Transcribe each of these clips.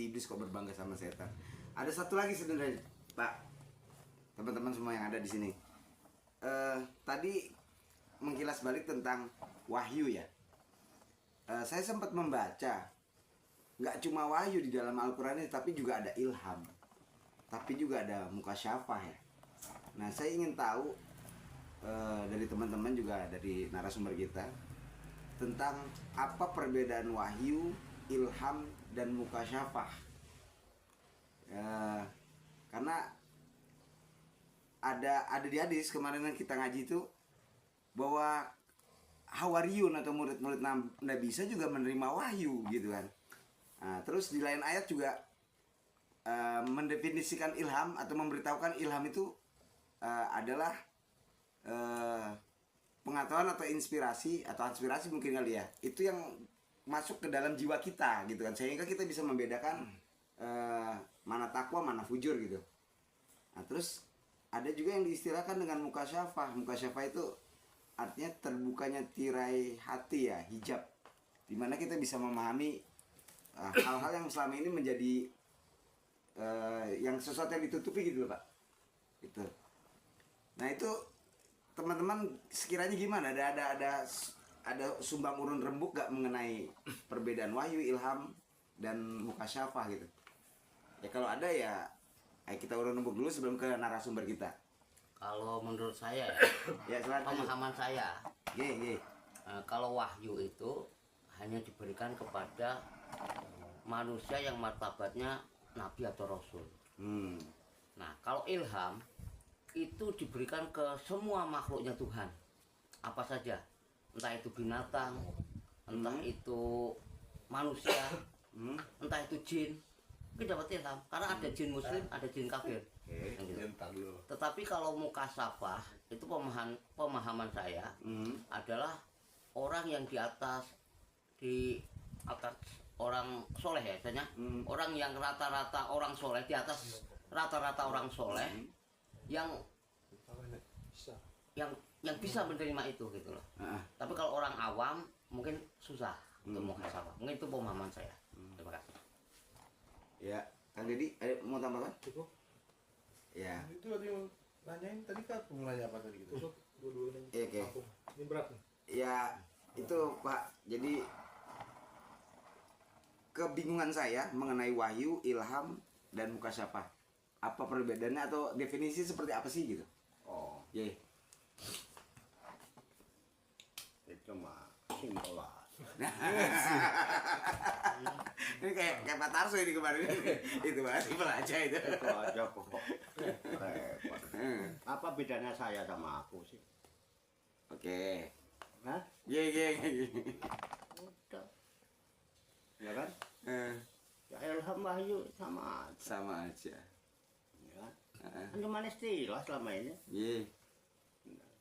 si iblis kok berbangga sama setan. Ada satu lagi sebenarnya, Pak. Teman-teman semua yang ada di sini. Tadi mengkilas balik tentang wahyu ya. Saya sempat membaca, nggak cuma wahyu di dalam Al-Quran ini, tapi juga ada ilham, tapi juga ada mukasyafah ya. Nah, saya ingin tahu dari teman-teman juga dari narasumber kita tentang apa perbedaan wahyu, ilham, dan mukasyafah. Karena ada di hadis kemarin yang kita ngaji itu bahwa hawariyun atau murid-murid Nabi Isa juga menerima wahyu gitu kan. Nah, terus di lain ayat juga mendefinisikan ilham atau memberitahukan ilham itu adalah pengetahuan atau inspirasi atau aspirasi mungkin kali ya. Itu yang masuk ke dalam jiwa kita gitu kan, sehingga kita bisa membedakan mana takwa, mana fujur gitu. Nah, terus ada juga yang diistilahkan dengan mukasyafah. Mukasyafah itu artinya terbukanya tirai hati ya, hijab, dimana kita bisa memahami hal-hal yang selama ini menjadi yang sesuatu yang ditutupi gitu loh Pak. Itu. Nah itu teman-teman sekiranya gimana? Ada sumbang urun rembuk gak mengenai perbedaan wahyu, ilham, dan mukasyafah gitu? Ya kalau ada ya, ayo kita urun rembuk dulu sebelum ke narasumber kita. Kalau menurut saya Ya, pemahaman saya, Ye. kalau wahyu itu hanya diberikan kepada manusia yang martabatnya nabi atau rasul. Nah, kalau ilham itu diberikan ke semua makhluknya Tuhan, apa saja, entah itu binatang, entah itu manusia, entah itu jin, itu dapat ilham. Karena ada jin muslim, ada jin kafir. Gitu. Tetapi kalau mukasyafah itu pemahaman saya adalah orang yang di atas orang soleh ya, misalnya orang yang rata-rata orang soleh, di atas rata-rata orang soleh yang bisa menerima itu gitu loh. Tapi kalau orang awam mungkin susah untuk mukasyafah. Mungkin itu pemahaman saya. Terima kasih. Ya, Kang Deddy, mau tambahkan? Cukup. Ya. Itu tadi yang nanyain tadi kan nanya apa tadi gitu. Cukup. Dua-duanya. Oke. Ini berat nih. Ya, itu Pak. Jadi kebingungan saya mengenai wahyu, ilham, dan mukasyafah. Apa perbedaannya atau definisi seperti apa sih gitu? Oh, Ye. itu mah simpel lah. Ini kayak Pak Tarso ini kemarin. Itu Pak, simpel aja itu. Itu aja kok repot. Apa bedanya saya sama aku sih? Oke. Hah? Ye. Udah. Ya kan? Eh, Ya ilham wahyu sama aja. sama aja. Ya kan? Kan cuma istilah selama ini. Ye.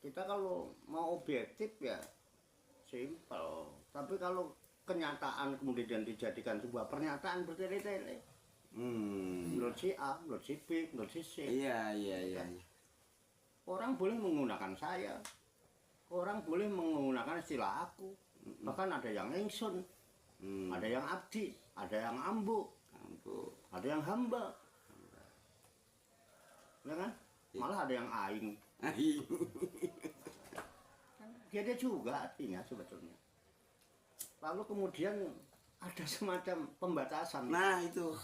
Kita kalau mau objektif ya simpel. Tapi kalau kenyataan kemudian dijadikan sebuah pernyataan bertele-tele. Menurut si A, menurut si B, menurut si C. Iya. Orang boleh menggunakan saya. Orang boleh menggunakan istilah aku. Bahkan ada yang ingsun, ada yang abdi, ada yang ambu, ada yang hamba. Ya kan? Malah ada yang aing. Dia juga artinya sebetulnya. Lalu kemudian ada semacam pembatasan. Nah itu.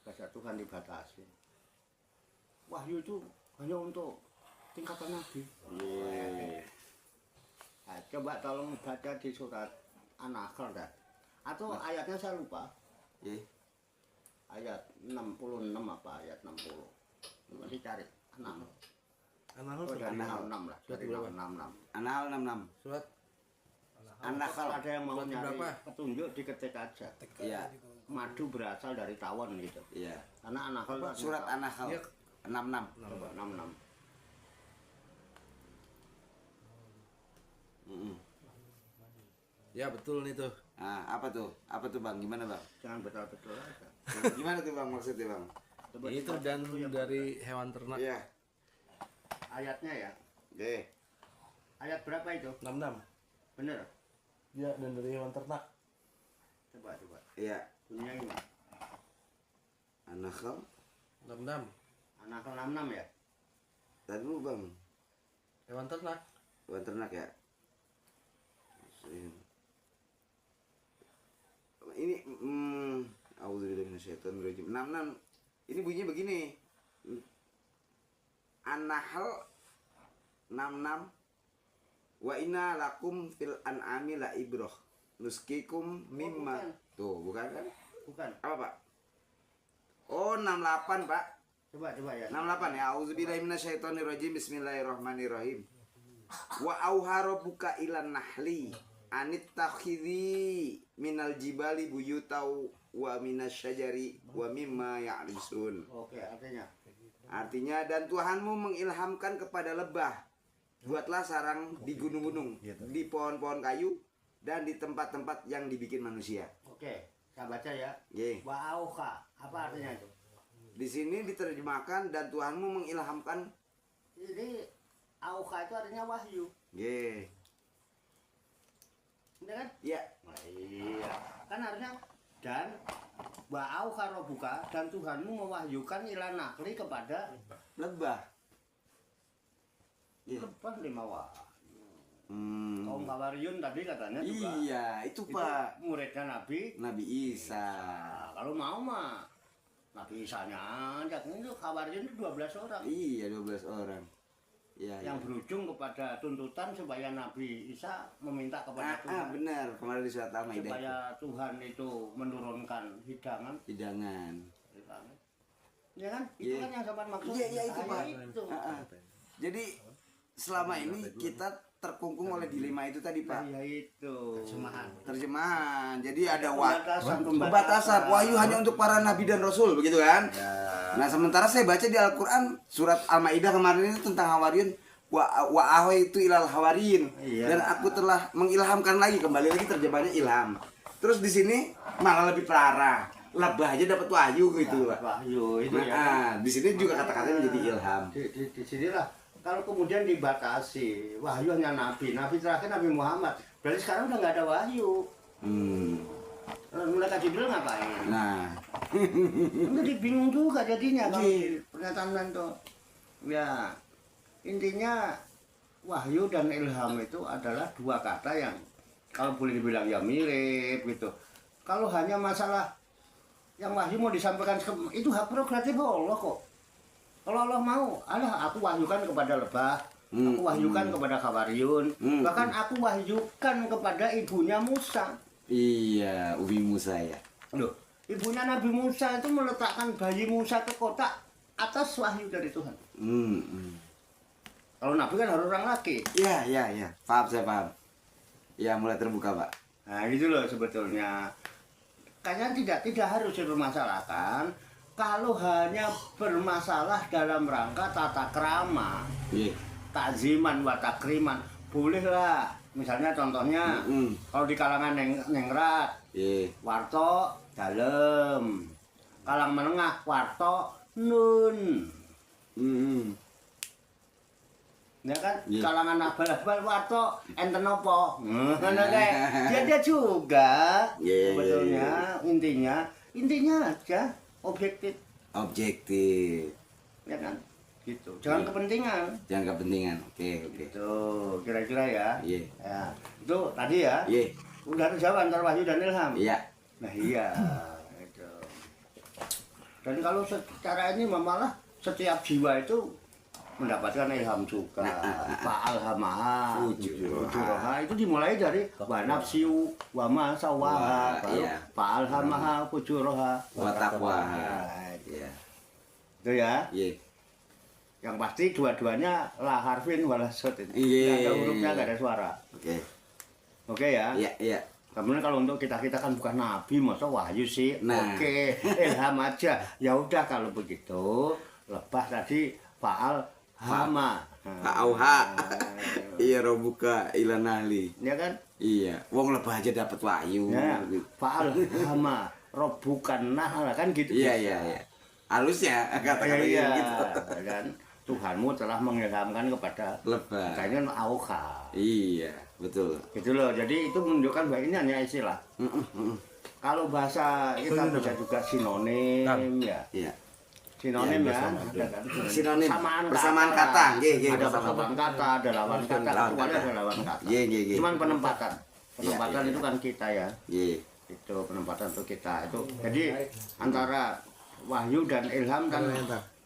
Bahasa Tuhan dibatasi. Wahyu itu hanya untuk tingkatan nabi. Nah, coba tolong baca di surat An-Nahl dah. Atau ayatnya saya lupa. Ye. Ayat 66 apa ayat 60. Coba dicari An-Nahl. An-Nahl Oh, dari An-Nahl. 66 lah. Surat Dari berapa? 66. An-Nahl 66. Surat An-Nahl. Ada yang mau Surat nyari berapa? petunjuk diketik aja. Iya. Madu berasal dari tawon gitu. Iya. Karena An-Nahl itu Surat An-Nahl Iya. 66. coba 66. Ya betul nih tuh. Nah, apa tuh? Apa tuh Bang? Gimana Bang? Jangan betul-betul aja. Gimana tuh Bang maksudnya Bang? Coba Itu dibaca dan dulu ya, dari hewan ternak. Iya. ayatnya ya. Oke. Ayat berapa itu? 66. Bener? Ya dan dari hewan ternak. Coba. Iya. bunyinya ini. An-Nahl 66. Anak 66 ya. tadi dulu bang, Hewan ternak. hewan ternak ya. Ini auzubillahi minasyaitonirrajim. 66 ini bunyinya begini. An-Nahl 66 wa inna lakum fil an'ami la ibrah nuskikum mimma. bukan. Tuh, bukan kan? Bukan. Apa, Pak? Oh, 68, Pak. Coba ya. 68 ya. Auzubillahi minasyaitonirrajim. Bismillahirrahmanirrahim. Wa auha rabbuka ilan nahli anittakhidhi minal jibali buyutau wa minasyajari wa mimma ya'risun. Oke, artinya. Artinya, dan Tuhanmu mengilhamkan kepada lebah, buatlah sarang di gunung-gunung, di pohon-pohon kayu, dan di tempat-tempat yang dibikin manusia. Oke, saya baca ya. Ye. Wa auha, apa artinya itu? Di sini diterjemahkan dan Tuhanmu mengilhamkan. Jadi auha itu artinya wahyu. Ye. Benar kan? Ya. Nah, iya. Kan harusnya dan wa auha rabbuka, dan Tuhanmu mewahyukan ila nakli kepada Lebah. Ye. lebah 5 wahyu. Kaum Hmm. Hawariyun tadi katanya juga. Iya, itu Pak. Muridnya Nabi. Nabi Isa. Nah, kalau mau mah Nabi Isanya aja. Itu Hawariyun itu 12 orang. Iya, 12 orang. Iya, Yang iya. berujung kepada tuntutan supaya Nabi Isa meminta kepada Tuhan Benar. Kemarin di surat Al-Maidah. supaya Tuhan itu menurunkan hidangan. Hidangan. Ya kan? Itu Iya. kan yang sobat maksud. Iya, iya, itu, Nah, Pak. itu. Jadi selama ini kita terkungkung oleh dilema itu tadi, Pak. Nah, ya itu. Terjemahan. Jadi ada Pembatasan. pembatasan. Wahyu hanya untuk para nabi dan rasul, begitu kan? Nah, sementara saya baca di Al-Qur'an surat Al-Maidah kemarin itu tentang Hawariyun, wa ahwa itu ilal hawariyin. Iya. Dan aku telah mengilhamkan lagi, kembali lagi terjemahannya ilham. Terus di sini malah lebih parah. Lebah aja dapat wahyu gitu, Pak. Wahyu itu ya. Nah, di sini juga kata-katanya menjadi ilham. Di sinilah kalau kemudian dibatasi wahyu hanya nabi terakhir Nabi Muhammad, berarti sekarang udah nggak ada wahyu. Mereka Jibril ngapain? Nah, Jadi bingung juga jadinya kalau Iya. pernyataan itu. Ya intinya wahyu dan ilham itu adalah dua kata yang kalau boleh dibilang ya mirip gitu. Kalau hanya masalah yang wahyu mau disampaikan itu hak prerogatif Allah kok. Kalau Allah mau, aku wahyukan kepada lebah, aku wahyukan kepada Hawariyun, bahkan aku wahyukan kepada ibunya Musa. iya, Umi Musa ya. Loh, ibunya Nabi Musa itu meletakkan bayi Musa ke kotak atas wahyu dari Tuhan. Kalau Nabi kan harus orang laki. Iya, iya, iya. Paham, saya paham. Ya, mulai terbuka, Pak. Nah, itu loh sebetulnya. Kayaknya tidak harus dipermasalahkan kalau hanya bermasalah dalam rangka tata krama, Iya. takziman wa takriman. Bolehlah. Misalnya contohnya kalau di kalangan nengrat, Iya. warto dalem, kalang menengah warto nun, ya kan? Iya. Kalangan abal-abal warto enten apa? Ngono kayak dia juga Iya, sebetulnya intinya aja objektif, Objektif. ya kan? Gitu. Jangan Iya. kepentingan. Jangan kepentingan. Oke, oke. Itu kira-kira ya. Iya. Ya. Itu tadi ya. Iya. Udah terjawab antara wahyu dan ilham. Iya. Nah iya, itu. Dan kalau secara ini malah setiap jiwa itu mendapatkan ilham juga. Fa'alhamaha fujuraha itu dimulai dari wa nafsiu wa ma sawaha, baru Iya. fa'alhamaha fujuraha Wa taqwaha. Iya. Itu ya. Iya. Yang pasti dua-duanya la harfin wala sot itu. Iya. Nggak ada hurufnya, nggak ada suara. Oke. Oke ya. Iya, iya. Kemudian kalau untuk kita kan bukan nabi, masa wahyu sih. Nah. Oke, ilham aja. Ya udah kalau begitu, lebah tadi faal hama. Auha. Iya, robuka ilan ahli. Ya kan? Iya. Wong lebah aja dapat wahyu. Ya, faal hama. Robukan nah kan gitu. Iya, iya, iya. Halusnya kata-kata Iya, gitu. dan Tuhanmu telah mengilhamkan kepada Lebah. kayaknya auha. Iya. Betul. Gitu loh. Jadi itu menunjukkan bahwa ini hanya istilah. Kalau bahasa kita bisa juga sinonim ya. Iya. Sinonim Iya, ya. bersama. Ada kan? Sinonim. Persamaan Persamaan kata. Nggih, nggih, Ada persamaan. persamaan kata, ada lawan kata, Lawan kecuali kata. ada lawan kata. Nggih, nggih, nggih. Cuman penempatan. Iya, Penempatan iya, itu kan kita ya. Nggih. Itu penempatan untuk kita itu. Jadi antara wahyu dan ilham kan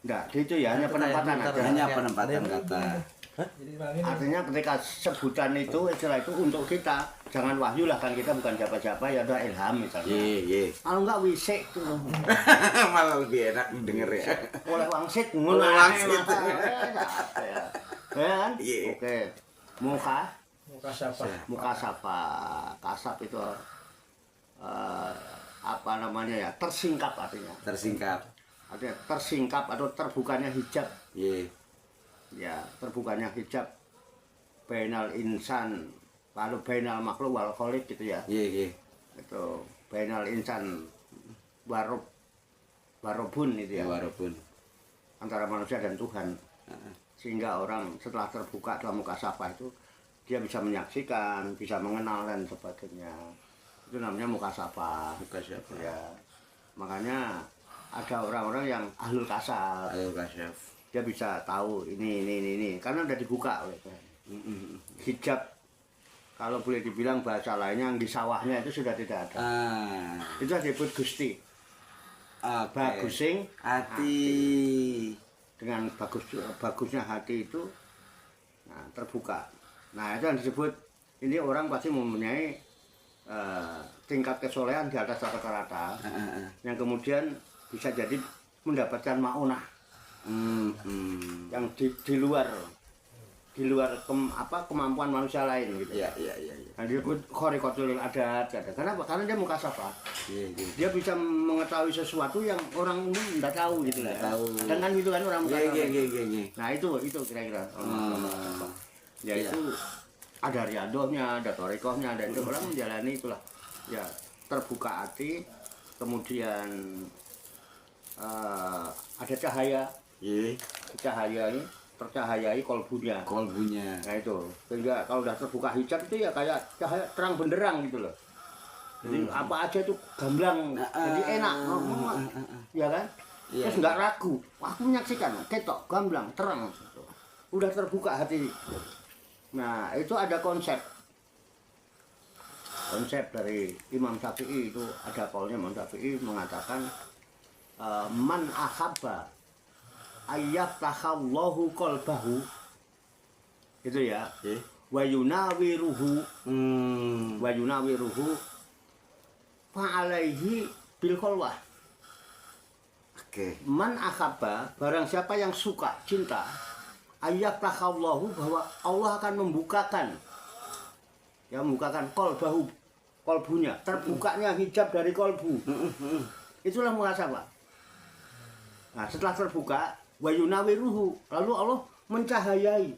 enggak gitu ya, hanya penempatan aja. Hanya penempatan kata. Artinya ketika sebutan itu istilah itu untuk kita, jangan wahyu lah kan kita bukan siapa-siapa ya udah ilham misalnya. Nggih, nggih. Kalau enggak wisik tuh. Malah lebih enak denger ya. Oleh wangsit Oleh ngono wangsit. ya. Kan? Iya. Oke. Muka Muka siapa? muka sapa kasap itu apa namanya ya tersingkap artinya Tersingkap. atau terbukanya hijab Nggih. ya terbukanya hijab bainal insan lalu bainal makhluk wal khaliq gitu ya Nggih, nggih. itu bainal insan warobun itu Ya ya walaupun. antara manusia dan Tuhan sehingga orang setelah terbuka dalam muka sapa itu dia bisa menyaksikan, bisa mengenal dan sebagainya. Itu namanya muka sapa. Muka sapa. Ya. Makanya ada orang-orang yang ahlul kasaf. Ayo kasyaf. Dia bisa tahu ini karena udah dibuka oleh Tuhan. Hijab kalau boleh dibilang bahasa lainnya yang di sawahnya itu sudah tidak ada. Itu disebut Gusti. Bagusing hati. dengan bagusnya hati itu terbuka. Nah itu yang disebut ini orang pasti mempunyai tingkat kesolehan di atas rata-rata yang kemudian bisa jadi mendapatkan maunah yang di luar kemampuan manusia lain gitu. Iya, iya, iya. Nah, disebut khariqatul adat. Kenapa? Karena dia muka sapa. Iya, iya. Dia bisa mengetahui sesuatu yang orang umum tidak tahu gitu lah. Tahu. Dan kan gitu kan orang muka Iya, sapa. iya, iya, iya. Nah itu kira-kira. Ya itu ada riadohnya, ada torikohnya, dan itu orang menjalani itulah. Ya terbuka hati, kemudian ada cahaya. Iya. Cahaya ini tercahayai kolbunya. Kolbunya. Nah itu, sehingga kalau udah terbuka hijab itu ya kayak cahaya terang benderang gitu loh. Jadi apa aja itu gamblang, jadi enak, ya kan? Iya. Terus nggak ragu, wah, aku menyaksikan, ketok, gamblang, terang, gitu. Udah terbuka hati. Nah itu ada konsep dari Imam Syafi'i itu ada kaulnya Imam Syafi'i mengatakan man ahabba ayyaftahallahu qalbahu itu ya wa yunawiruhu fa alaihi bil khalwah. Oke. Man ahabba barang siapa yang suka cinta ayyaftahallahu bahwa Allah akan membukakan kolbunya terbukanya hijab dari kolbu. Itulah muhasabah. Nah, setelah terbuka, wayunawiruhu, lalu Allah mencahayai.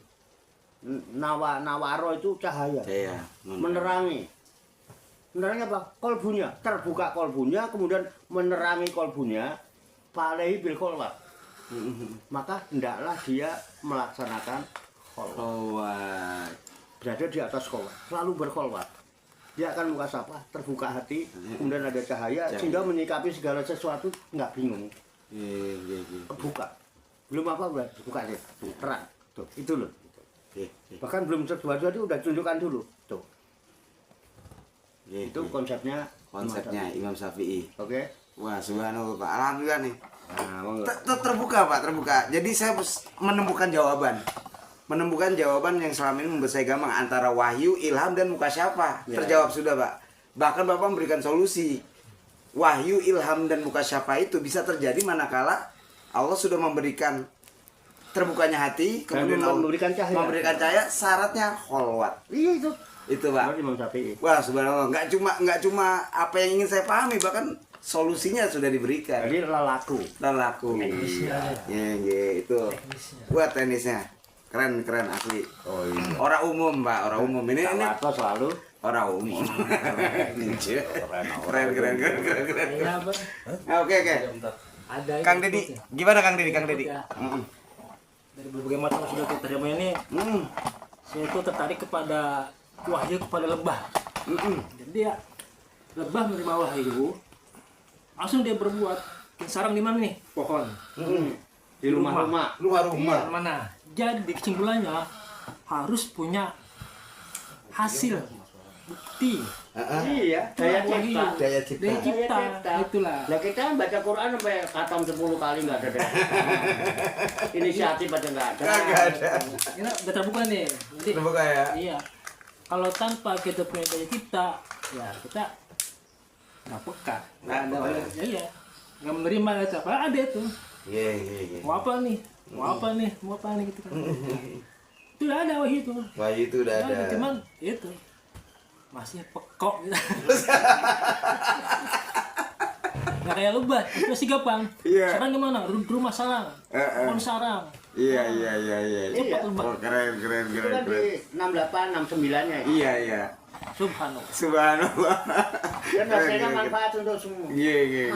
Nawaro itu cahaya. Saya Menerangi. Menerangi apa? Kolbunya. Terbuka kolbunya, kemudian menerangi kolbunya. Fa'alaihi bil kholwat. Maka hendaklah dia melaksanakan kholwat. Berada di atas kholwat. Selalu berkholwat. Dia akan muhasabah, terbuka hati, kemudian ada cahaya, sehingga menyikapi segala sesuatu nggak bingung. Iya. Buka, belum apa udah buka deh, terang, tuh itu loh. Bahkan belum sesuatu itu udah tunjukkan dulu, tuh. Itu konsepnya Imam Syafi'i. Oke. Wah, subhanallah Pak. Alhamdulillah nih. Nah, monggo. Terbuka Pak, terbuka. Jadi saya menemukan jawaban yang selama ini membuat saya gampang antara wahyu, ilham, dan mukasyafah. Ya. Terjawab sudah Pak. Bahkan Bapak memberikan solusi. Wahyu, ilham, dan mukasyafah itu bisa terjadi manakala Allah sudah memberikan terbukanya hati, Dan kemudian Allah memberikan cahaya. syaratnya kholwat. Iya itu. Itu Pak. Imam Syafi'i. Wah, subhanallah. Nggak cuma apa yang ingin saya pahami, bahkan solusinya sudah diberikan. Jadi lelaku. Laku. Iya, itu. Buat teknisnya. Keren asli. Oh iya. Orang umum, Pak, orang umum. Ini Apa selalu? orang umum. Keren. Oke. Ada Kang Dedi, gimana Kang Dedi? dari berbagai macam sudah kita terima ini, saya itu tertarik kepada wahyu kepada lebah. Jadi ya lebah menerima wahyu, langsung dia berbuat. Sarang di mana nih? Pohon. Di rumah-rumah. Rumah-rumah. Iya, mana? Jadi kesimpulannya harus punya hasil, bukti. Iya, daya cipta. Daya cipta. Daya cipta. Itulah. Lah kita baca Quran sampai khatam 10 kali nggak ada. Inisiatif aja nggak ada. Kagak ada. Ini udah terbuka nih. Jadi Terbuka ya. iya. Kalau tanpa kita punya daya cipta, ya kita nggak peka. Nggak ada ya, iya. Nggak menerima apa ada itu. Iya. Mau apa nih? Mau apa nih? Mau apa nih gitu kan. Itu udah ada wahyu itu. Wahyu itu udah ada. Cuman itu masih pekok gitu. Nggak kayak lebah, itu masih gampang. Iya. Sekarang gimana? Rumah sarang, pohon sarang. Iya. Cepat lebah. Oh, keren. Itu kan di 68, 69-nya. Iya. Subhanallah. Subhanallah. Dan hasilnya manfaat untuk semua. Iya.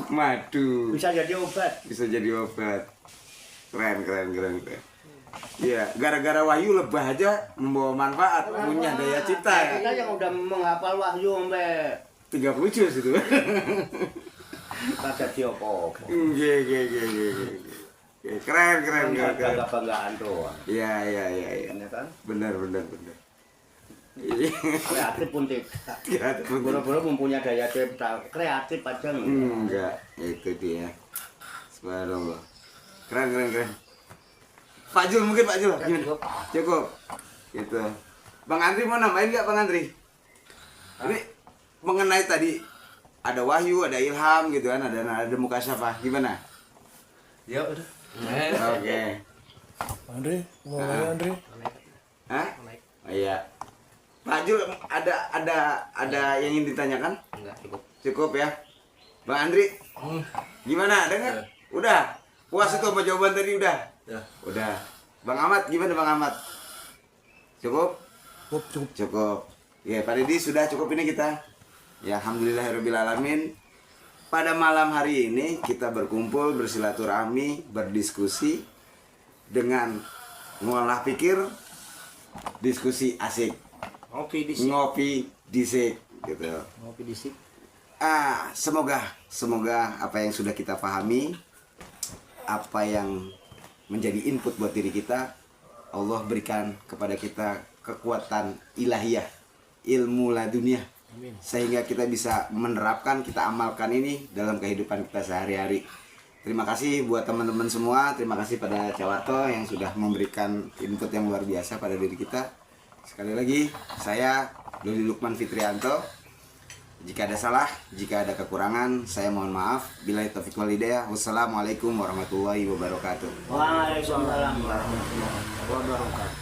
Madu. Bisa jadi obat. Bisa jadi obat. Keren. Iya, gara-gara wahyu lebah aja membawa manfaat, punya daya cipta ya. Kita yang udah menghafal wahyu sampai 30 juz itu. kagak diopo-opo. Iya. Keren. Bangga-banggaan doang. Iya. Ya kan? Benar. Iya. Kreatif pun tidak. Boro-boro mempunyai daya cipta. Kreatif aja Enggak, itu dia. Subhanallah. Keren. Pak Jul mungkin Pak Jul. Cukup. Gitu. Bang Andri mau nambahin nggak Bang Andri? Ini mengenai tadi ada wahyu, ada ilham gitu kan, ada mukasyafah. Gimana? Ya udah. Oke. Andre, mau nanya Andre? Hah? Oh, iya. Pak Jul ada yang ingin ditanyakan? Enggak cukup. Cukup ya. Bang Andri, gimana? Ada nggak? Udah. Puas itu sama jawaban tadi udah? Ya. Udah. Bang Ahmad, gimana Bang Ahmad? Cukup? Cukup. Cukup. Ya, Pak Deddy sudah cukup ini kita. Ya, alhamdulillahirobbilalamin. Pada malam hari ini kita berkumpul, bersilaturahmi, berdiskusi dengan mengolah pikir, diskusi asik, ngopi disik gitu. Ngopi di sini. Semoga apa yang sudah kita pahami, apa yang menjadi input buat diri kita, Allah berikan kepada kita kekuatan ilahiyah, ilmu ladunia, sehingga kita bisa menerapkan, kita amalkan ini dalam kehidupan kita sehari-hari. Terima kasih buat teman-teman semua, terima kasih pada Cawarto yang sudah memberikan input yang luar biasa pada diri kita. Sekali lagi, saya Dodi Lukman Fitrianto. Jika ada salah, jika ada kekurangan, saya mohon maaf. Billahi taufiq wal hidayah. Wassalamualaikum warahmatullahi wabarakatuh. Waalaikumsalam warahmatullahi wabarakatuh.